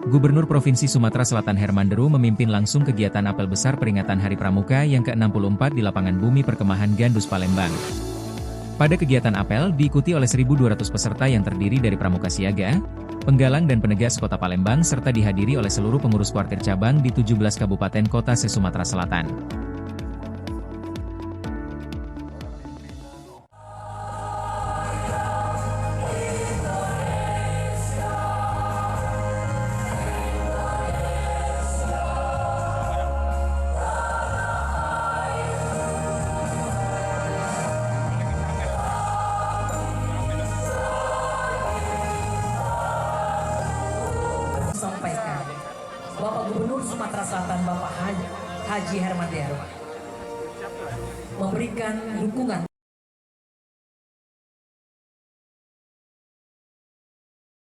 Gubernur Provinsi Sumatera Selatan Herman Deru memimpin langsung kegiatan apel besar peringatan Hari Pramuka yang ke-64 di lapangan Bumi Perkemahan Gandus Palembang. Pada kegiatan apel diikuti oleh 1.200 peserta yang terdiri dari pramuka siaga, penggalang dan penegas Kota Palembang serta dihadiri oleh seluruh pengurus kuartir cabang di 17 kabupaten kota se-Sumatera Selatan. Sampaikan Bapak Gubernur Sumatera Selatan Bapak Haji Herman Deru memberikan dukungan